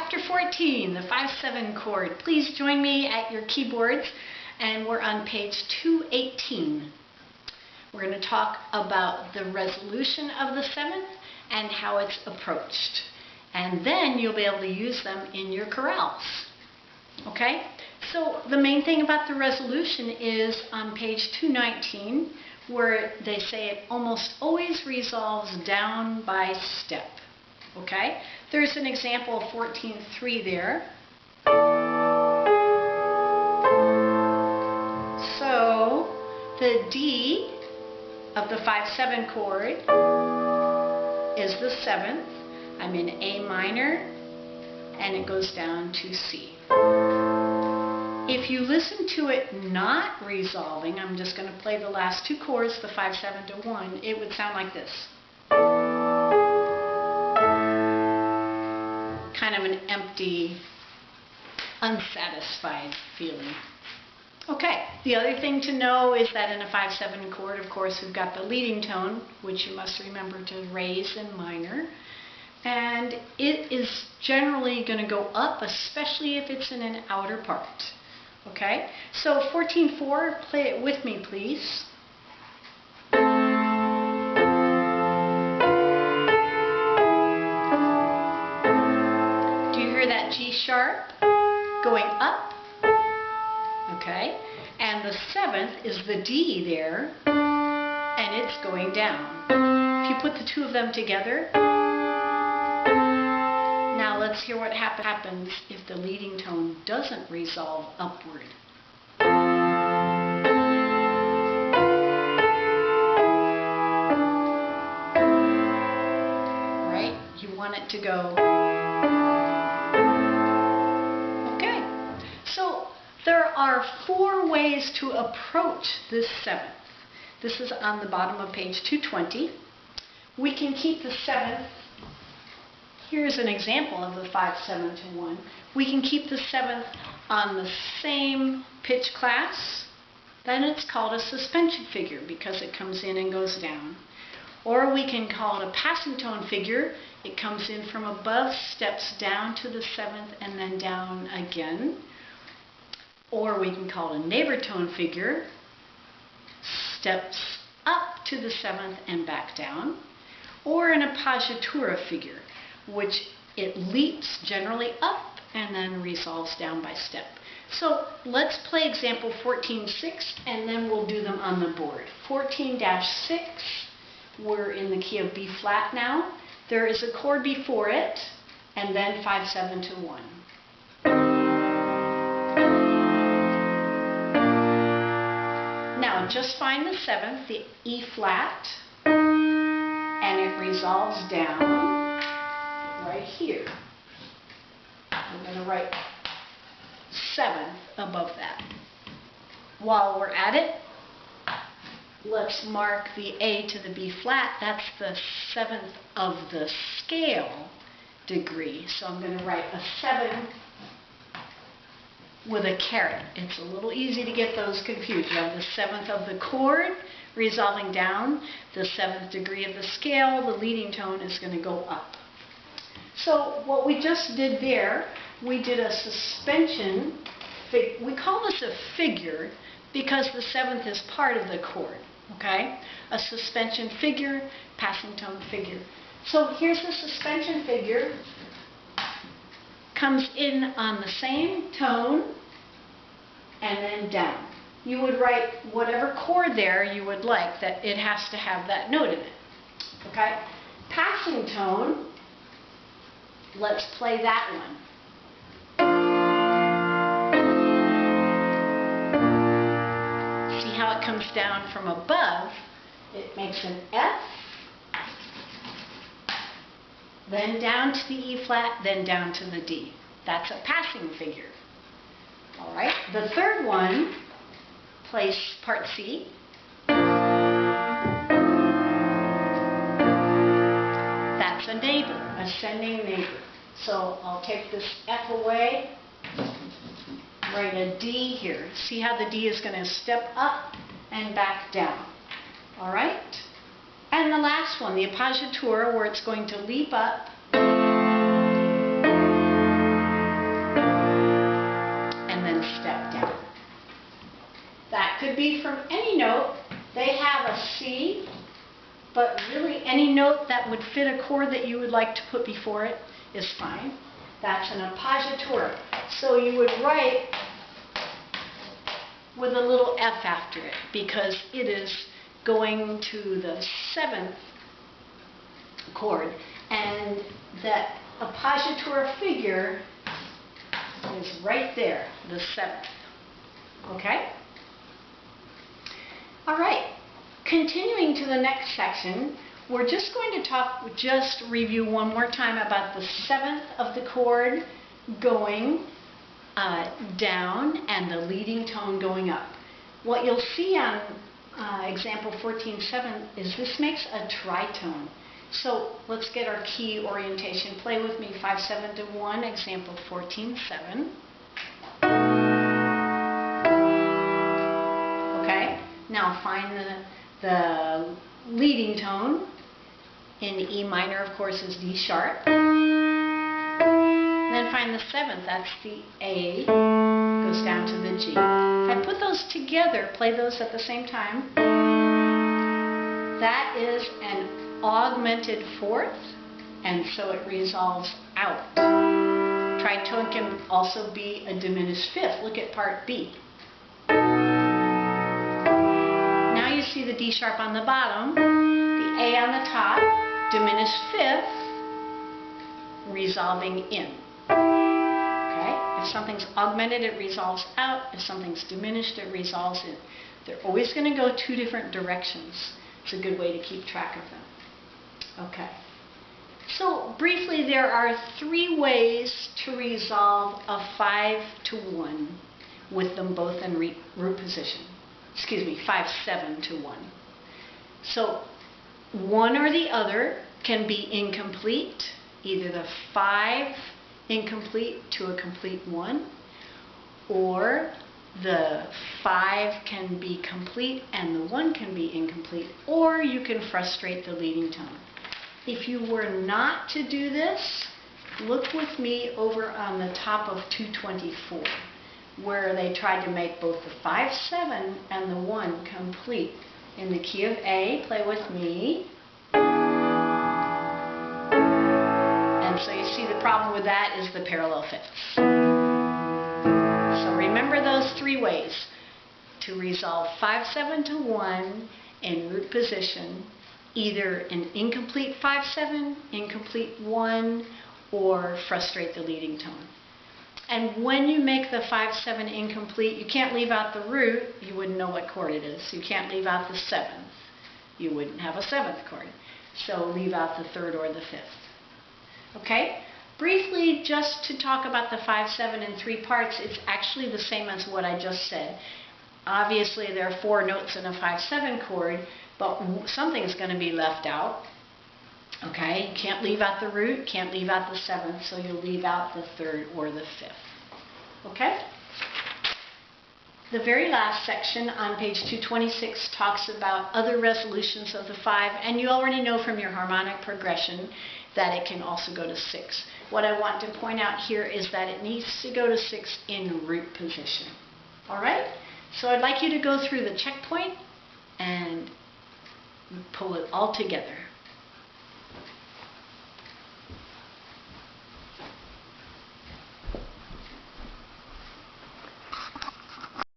Chapter 14, the 5/7 chord. Please join me at your keyboards, and we're on page 218. We're going to talk about the resolution of the seventh and how it's approached. And then you'll be able to use them in your chorales. Okay? So the main thing about the resolution is on page 219, where they say it almost always resolves down by step. Okay? There's an example of 14/3 there. So the D of the 5/7 chord is the seventh. I'm in A minor, and it goes down to C. If you listen to it not resolving, I'm just going to play the last two chords, the 5/7 to 1, it would sound like this. Kind of an empty, unsatisfied feeling. Okay, the other thing to know is that in a 5/7 chord, of course, we've got the leading tone, which you must remember to raise in minor. And it is generally going to go up, especially if it's in an outer part. Okay, so 14/4, play it with me, please. Do you hear that G sharp going up? Okay, and the seventh is the D there, and it's going down. If you put the two of them together, now let's hear what happens if the leading tone doesn't resolve upward. Right? You want it to go. Okay. So there are 4 ways to approach this seventh. This is on the bottom of page 220. We can keep the seventh. Here's an example of the 5/7 to 1. We can keep the seventh on the same pitch class. Then it's called a suspension figure because it comes in and goes down. Or we can call it a passing tone figure. It comes in from above, steps down to the seventh, and then down again. Or we can call it a neighbor tone figure. Steps up to the seventh and back down. Or an appoggiatura figure, which it leaps generally up and then resolves down by step. So let's play example 14/6, and then we'll do them on the board. 14-6, we're in the key of B flat now. There is a chord before it, and then 5/7 to 1. Now just find the seventh, the E flat, and it resolves down right here. I'm going to write 7th above that. While we're at it, let's mark the A to the B flat. That's the 7th of the scale degree. So I'm going to write a 7 with a caret. It's a little easy to get those confused. You have the 7th of the chord resolving down, the 7th degree of the scale, the leading tone is going to go up. So what we just did there, we did a suspension. We call this a figure because the 7th is part of the chord. Okay? A suspension figure, passing tone figure. So here's the suspension figure. Comes in on the same tone and then down. You would write whatever chord there you would like, that it has to have that note in it. Okay? Passing tone, let's play that one. See how it comes down from above? It makes an F, then down to the E flat, then down to the D. That's a passing figure. All right, the third one plays part C. That's a neighbor, ascending neighbor. So I'll take this F away, write a D here. See how the D is going to step up and back down. All right? And the last one, the appoggiatura, where it's going to leap up be from any note. They have a C, but really any note that would fit a chord that you would like to put before it is fine. That's an appoggiatura. So you would write with a little F after it because it is going to the 7th chord, and that appoggiatura figure is right there, the 7th. Okay? All right. Continuing to the next section, we're just going to review one more time about the 7th of the chord going down and the leading tone going up. What you'll see on example 14-7 is this makes a tritone. So let's get our key orientation. Play with me 5-7 to 1, example 14-7. Okay, now find the leading tone. In E minor, of course, is D sharp. Then find the 7th, that's the A, goes down to the G. If I put those together, play those at the same time, that is an augmented 4th, and so it resolves out. Tritone can also be a diminished 5th. Look at part B. Now you see the D sharp on the bottom, the A on the top, diminished 5th, resolving in. Okay? If something's augmented, it resolves out. If something's diminished, it resolves in. They're always going to go 2 different directions. It's a good way to keep track of them. Okay. So briefly, there are 3 ways to resolve a 5-to-1 with them both in root position. Excuse me, 5-7 to 1. So one or the other can be incomplete, either the 5 incomplete to a complete 1, or the 5 can be complete and the 1 can be incomplete, or you can frustrate the leading tone. If you were not to do this, look with me over on the top of 224, where they tried to make both the 5-7 and the 1 complete. In the key of A, play with me. And so you see the problem with that is the parallel 5ths. So remember those 3 ways to resolve 5-7 to 1 in root position, either an incomplete 5-7, incomplete 1, or frustrate the leading tone. And when you make the 5-7 incomplete, you can't leave out the root. You wouldn't know what chord it is. You can't leave out the 7th. You wouldn't have a 7th chord. So leave out the 3rd or the 5th. Okay? Briefly, just to talk about the 5-7 in 3 parts, it's actually the same as what I just said. Obviously, there are 4 notes in a 5-7 chord, but something is going to be left out. Okay, you can't leave out the root, can't leave out the 7th, so you'll leave out the 3rd or the 5th. Okay? The very last section on page 226 talks about other resolutions of the 5, and you already know from your harmonic progression that it can also go to 6. What I want to point out here is that it needs to go to 6 in root position. All right? So I'd like you to go through the checkpoint and pull it all together.